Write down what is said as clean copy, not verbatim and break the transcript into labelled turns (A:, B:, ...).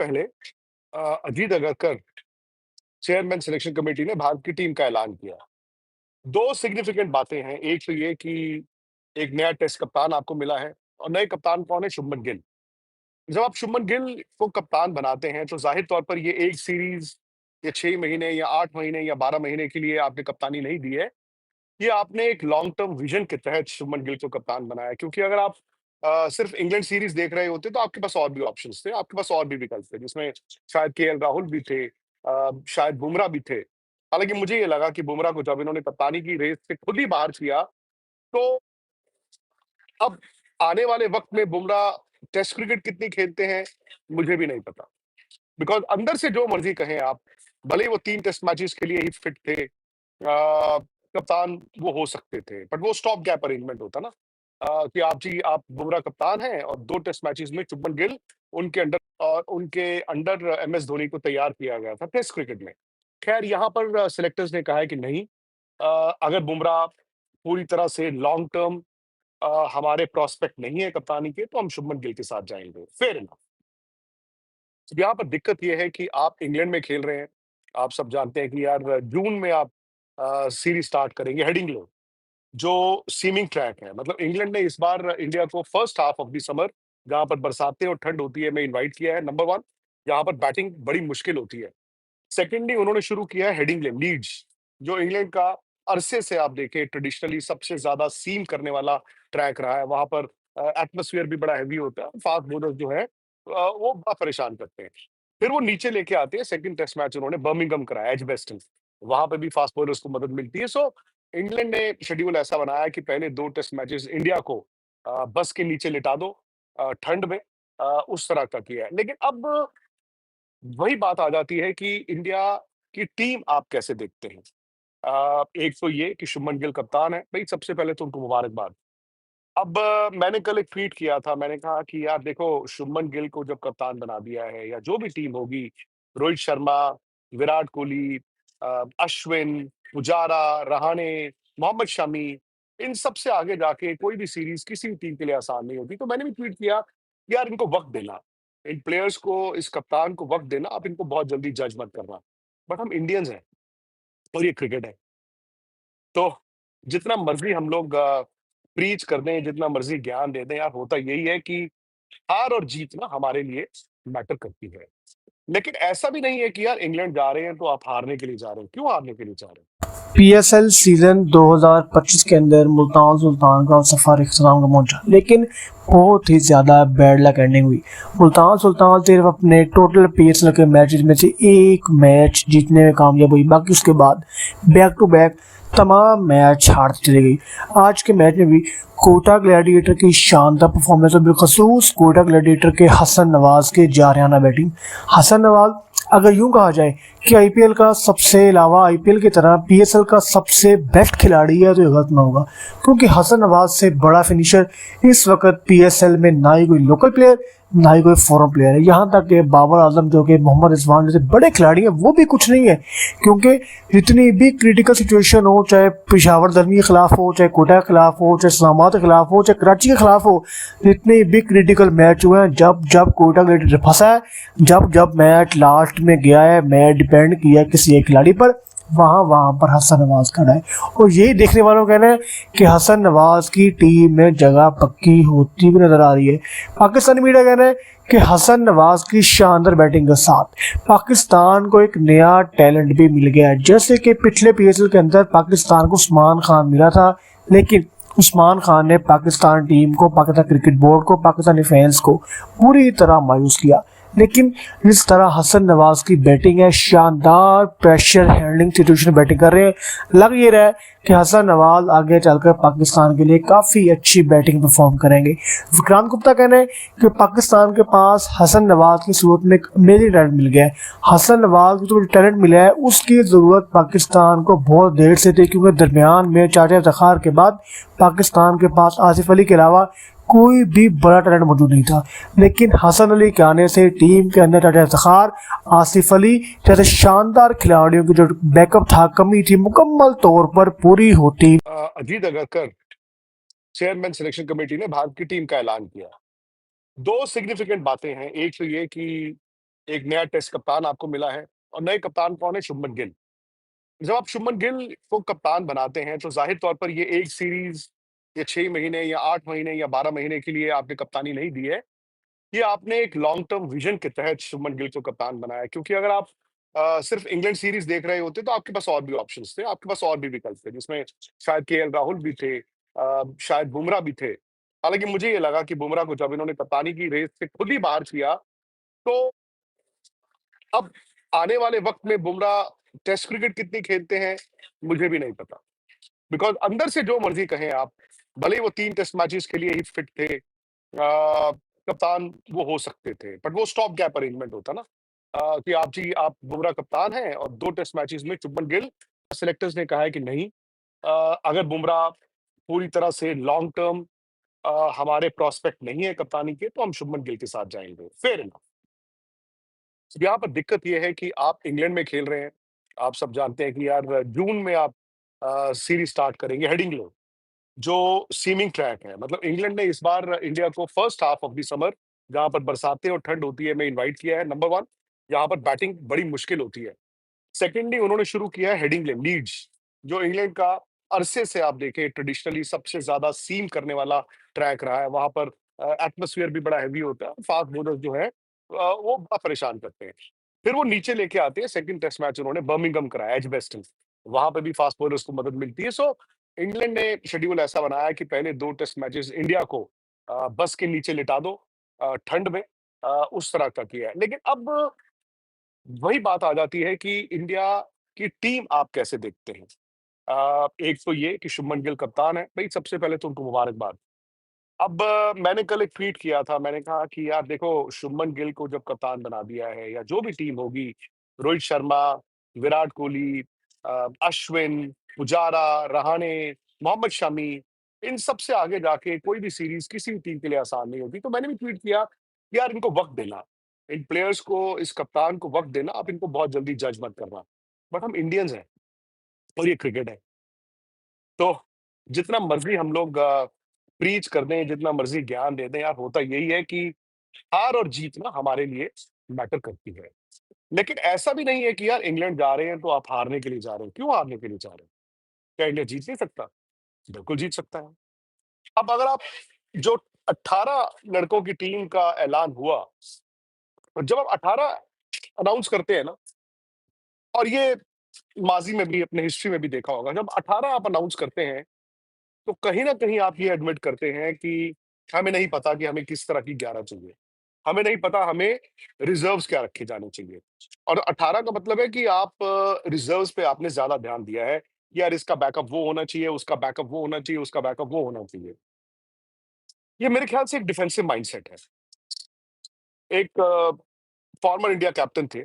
A: पहले Ajit Agarkar chairman selection committee ने भारत की टीम का ऐलान किया। दो सिग्निफिकेंट बातें हैं। एक तो ये कि एक नया टेस्ट कप्तान आपको मिला है और नए कप्तान कौन है? शुभमन गिल। जब आप शुभमन गिल को कप्तान बनाते हैं तो जाहिर तौर पर ये एक सीरीज या 6 महीने या 8 महीने या 12 महीने के लिए आपने कप्तानी नहीं दी है। ये आपने एक लॉन्ग टर्म विजन के तहत शुभमन गिल को कप्तान बनाया, क्योंकि अगर आप सिर्फ इंग्लैंड सीरीज देख रहे होते तो आपके पास और भी ऑप्शंस थे, आपके पास और भी विकल्प थे, जिसमें शायद केएल राहुल भी थे, शायद बुमराह भी थे। हालांकि मुझे ये लगा कि बुमराह को जब इन्होंने कप्तानी की रेस से खुद ही बाहर किया, तो अब आने वाले वक्त में बुमराह टेस्ट क्रिकेट कितनी खेलते हैं मुझे भी नहीं पता। बिकॉज अंदर से जो मर्जी कहें आप, भले ही वो 3 टेस्ट मैचेस के लिए ही फिट थे, कप्तान वो हो सकते थे, बट वो स्टॉप गैप अरेंजमेंट होता ना, कि आप बुमराह कप्तान हैं और 2 टेस्ट मैचेस में शुभमन गिल उनके अंडर एमएस धोनी को तैयार किया गया था टेस्ट क्रिकेट में। खैर यहाँ पर सिलेक्टर्स ने कहा है कि नहीं, अगर बुमराह पूरी तरह से लॉन्ग टर्म हमारे प्रोस्पेक्ट नहीं है कप्तानी के, तो हम शुभमन गिल के साथ जाएंगे। Fair enough. यहाँ पर दिक्कत ये है कि आप इंग्लैंड में खेल रहे हैं। आप सब जानते हैं कि यार जून में आप सीरीज स्टार्ट करेंगे हेडिंग्ले, जो सीमिंग ट्रैक है। मतलब इंग्लैंड ने इस बार इंडिया को first half of the summer, जहां पर बरसातें और ठंड होती है, में इनवाइट किया है। नंबर वन, यहाँ पर बैटिंग बड़ी मुश्किल होती है। सेकेंडली उन्होंने शुरू किया है हेडिंग्ले, लीड्स, जो इंग्लैंड का अरसे से आप देखें ट्रेडिशनली सबसे ज्यादा सीम करने वाला ट्रैक रहा है। वहां पर एटमोसफियर भी बड़ा हैवी होता है, फास्ट बॉलर जो है वो बड़ा परेशान करते हैं। फिर वो नीचे लेके आते हैं। सेकंड टेस्ट मैच उन्होंने बर्मिंघम कराया, एजबेस्टन, वहां पे भी फास्ट बॉलर्स को मदद मिलती है। सो इंग्लैंड ने शेड्यूल ऐसा बनाया कि पहले 2 टेस्ट मैचेस इंडिया को बस के नीचे लिटा दो ठंड में, उस तरह का किया है। लेकिन अब वही बात आ जाती है कि इंडिया की टीम आप कैसे देखते हैं? एक तो ये कि शुभमन गिल कप्तान है, भाई सबसे पहले तो उनको मुबारकबाद। अब मैंने कल एक ट्वीट किया था, मैंने कहा कि यार देखो, शुभमन गिल को जब कप्तान बना दिया है, या जो भी टीम होगी, रोहित शर्मा, विराट कोहली, अश्विन, पुजारा, रहाणे, मोहम्मद शमी, इन सब से आगे जाके कोई भी सीरीज किसी भी टीम के लिए आसान नहीं होती। तो मैंने भी ट्वीट किया कि यार इनको वक्त देना, इन प्लेयर्स को, इस कप्तान को वक्त देना, आप इनको बहुत जल्दी जज मत करना। बट हम इंडियंस हैं और ये क्रिकेट है, तो जितना मर्जी हम लोग प्रीच कर दें, जितना मर्जी ज्ञान दे दें, यार होता यही है कि हार और जीत ना हमारे लिए मैटर करती है। लेकिन ऐसा भी नहीं है कि यार इंग्लैंड जा रहे हैं तो आप हारने के लिए जा रहे हैं। क्यों हारने के लिए जा रहे हैं?
B: पीएसएल सीजन 2025 के अंदर मुल्तान सुल्तान का सफर इख्तिताम का पहुंचा, लेकिन बहुत ही ज़्यादा बैड लक एंडिंग हुई। मुल्तान सुल्तान सिर्फ अपने टोटल पीएसएल के मैचेस में से एक मैच जीतने में कामयाब हुई, बाकी उसके बाद बैक टू बैक तमाम मैच हारती चली गई। आज के मैच में भी कोटा ग्लैडिएटर की शानदार परफॉर्मेंस और बिलखसूस कोटा ग्लैडिएटर के हसन नवाज के जारहाना बैटिंग। हसन नवाज, अगर यूं कहा जाए कि आईपीएल का सबसे अलावा आईपीएल की तरह पीएसएल का सबसे बेस्ट खिलाड़ी है, तो ये गलत ना होगा, क्योंकि हसन नवाज से बड़ा फिनिशर इस वक्त पीएसएल में ना ही कोई लोकल प्लेयर, ना ही कोई फॉरेन प्लेयर है। यहाँ तक कि बाबर आजम, जो कि मोहम्मद रिजवान जैसे बड़े खिलाड़ी हैं, वो भी कुछ नहीं है, क्योंकि जितनी भी क्रिटिकल सिचुएशन हो, चाहे पेशावर दरमी के खिलाफ हो, चाहे कोटा के खिलाफ हो, चाहे इस्लामाबाद के खिलाफ हो, चाहे कराची के खिलाफ हो, जितने भी क्रिटिकल मैच हुए हैं, जब जब कोटा ग्लैडिएटर फंसा है, जब जब मैच लास्ट में गया है, मैच डिपेंड किया किसी एक खिलाड़ी पर, वहाँ पर हसन नवाज खड़ा है। और यही देखने वालों का कहना है कि हसन नवाज की टीम में जगह पक्की होती भी नजर आ रही है। पाकिस्तानी मीडिया कहना है कि हसन नवाज की शानदार बैटिंग के साथ पाकिस्तान को एक नया टैलेंट भी मिल गया है। जैसे कि पिछले पीएसएल के अंदर पाकिस्तान को उस्मान खान मिला था, लेकिन उस्मान खान ने पाकिस्तान टीम को, पाकिस्तान क्रिकेट बोर्ड को, पाकिस्तानी फैंस को पूरी तरह मायूस किया। लेकिन जिस तरह हसन नवाज की बैटिंग है, शानदार प्रेशर हैंडलिंग सिचुएशन बैटिंग कर रहे हैं, लग ये रहा है कि हसन नवाज आगे चलकर पाकिस्तान के लिए काफ़ी अच्छी बैटिंग परफॉर्म करेंगे। विक्रांत गुप्ता कहना है कि पाकिस्तान के पास हसन नवाज की सूरत में एक अमेजिंग टैलेंट मिल गया है। हसन नवाज को जो टैलेंट मिला है, उसकी ज़रूरत पाकिस्तान को बहुत देर से थी, क्योंकि दरमियान में चाचा इफ्तिखार के बाद पाकिस्तान के पास आसिफ अली के अलावा कोई भी बड़ा टैलेंट मौजूद नहीं था। लेकिन हसन अली के आने से टीम के अंदर चाचा इफ्तिखार, आसिफ अली जैसे शानदार खिलाड़ियों की जो बैकअप था, कमी थी, मुकम्मल तौर पर पूरी होती।
A: Ajit Agarkar chairman selection committee ने भारत की टीम का ऐलान किया। दो सिग्निफिकेंट बातें हैं। एक तो ये कि एक नया टेस्ट कप्तान आपको मिला है और नए कप्तान कौन है? शुभमन गिल। जब आप शुभमन गिल को कप्तान बनाते हैं, तो ज़ाहिर तौर पर ये 1 सीरीज़ या 6 महीने या 8 महीने या 12 महीने के लिए आपने कप्तानी नहीं दी है। ये आपने एक लॉन्ग टर्म विज़न के तहत शुभमन गिल को कप्तान बनाया, क्योंकि अगर आप सिर्फ़ इंग्लैंड सीरीज़ देख रहे होते, तो आपके पास और भी ऑप्शंस थे, आपके पास और भी विकल्प थे, जिसमें शायद केएल राहुल भी थे, शायद बुमराह भी थे। हालाँकि मुझे ये लगा कि बुमराह को जब इन्होंने कप्तानी की रेस से खुद ही बाहर किया, तो अब आने वाले वक़्त में बुमराह टेस्ट क्रिकेट कितनी खेलते हैं, मुझे भी नहीं पता। बिकॉज़ अंदर से जो मर्ज़ी कहें आप, भले ही वो 3 टेस्ट मैचेज़ के लिए ही फिट थे, कप्तान वो हो सकते थे, बट वो स्टॉप गैप अरेंजमेंट होता ना, कि आप बुमराह कप्तान हैं और 2 टेस्ट मैचेज़ में शुभमन गिल, सिलेक्टर्स ने कहा है कि नहीं, अगर बुमराह पूरी तरह से लॉन्ग टर्म हमारे प्रोस्पेक्ट नहीं है कप्तानी के, तो हम शुभमन गिल के साथ जाएँगे। Fair enough. यहाँ पर दिक्कत ये है कि आप इंग्लैंड में खेल रहे हैं। आप सब जानते हैं कि यार जून में आप सीरीज़ स्टार्ट करेंगे हेडिंग्ले, जो सीमिंग ट्रैक है। मतलब इंग्लैंड ने इस बार इंडिया को first half of the summer, जहाँ पर बरसातें और ठंड होती है, में इनवाइट किया है, नंबर 1, यहाँ पर बैटिंग बड़ी मुश्किल होती है। सेकेंडली उन्होंने शुरू किया है हेडिंग्ले, लीड्स, जो इंग्लैंड का अरसे से आप देखें ट्रेडिशनली सबसे ज़्यादा सीम करने वाला ट्रैक रहा है। वहाँ पर एटमॉस्फेयर भी बड़ा हेवी होता है, फास्ट बॉलर्स जो हैं वो बड़ा परेशान करते हैं। फिर वो नीचे लेके आते हैं, सेकंड टेस्ट मैच उन्होंने बर्मिंघम कराया, एजबेस्टन, वहाँ पे भी फास्ट बॉलर्स को मदद मिलती है। सो इंग्लैंड ने शेड्यूल ऐसा बनाया कि पहले 2 टेस्ट मैचेस इंडिया को बस के नीचे लिटा दो ठंड में, उस तरह का किया है। लेकिन अब वही बात आ जाती है कि इंडिया की टीम आप कैसे देखते हैं? एक तो ये कि शुभमन गिल कप्तान है, भई सबसे पहले तो उनको मुबारकबाद। अब मैंने कल एक ट्वीट किया था, मैंने कहा कि यार देखो, शुभमन गिल को जब कप्तान बना दिया है, या जो भी टीम होगी, रोहित शर्मा, विराट कोहली, अश्विन, पुजारा, रहाणे, मोहम्मद शमी, इन सब से आगे जाके कोई भी सीरीज़ किसी भी टीम के लिए आसान नहीं होती। तो मैंने भी ट्वीट किया कि यार इनको वक़्त देना, इन प्लेयर्स को, इस कप्तान को वक़्त देना, आप इनको बहुत जल्दी जज मत करना। बट हम इंडियंस हैं और ये क्रिकेट है। तो जितना मर्ज़ी हम लोग प्रीच कर दें, जितना मर्ज़ी ज्ञान दे दें यार, होता यही है कि हार और जीत ना हमारे लिए मैटर करती है। लेकिन ऐसा भी नहीं है कि यार इंग्लैंड जा रहे हैं तो आप हारने के लिए जा रहे हैं। क्यों हारने के लिए जा रहे हैं? क्या इंडिया जीत नहीं सकता? बिल्कुल जीत सकता है। अब अगर आप जो 18 लड़कों की टीम का ऐलान हुआ, और जब आप 18 अनाउंस करते हैं ना, और ये माज़ी में भी, अपने हिस्ट्री में भी देखा होगा, जब 18 आप अनाउंस करते हैं, तो कहीं न कहीं आप ये एडमिट करते हैं कि हमें नहीं पता कि हमें किस तरह की 11 चाहिए। हमें नहीं पता हमें रिज़र्व्स क्या रखे जाने चाहिए। और 18 का मतलब है कि आप रिज़र्व्स पे आपने ज़्यादा ध्यान दिया है, कि यार इसका बैकअप वो होना चाहिए, उसका बैकअप वो होना चाहिए, उसका बैकअप वो होना चाहिए। ये मेरे ख्याल से एक डिफेंसिव माइंडसेट है। एक फॉर्मर इंडिया कैप्टन थे,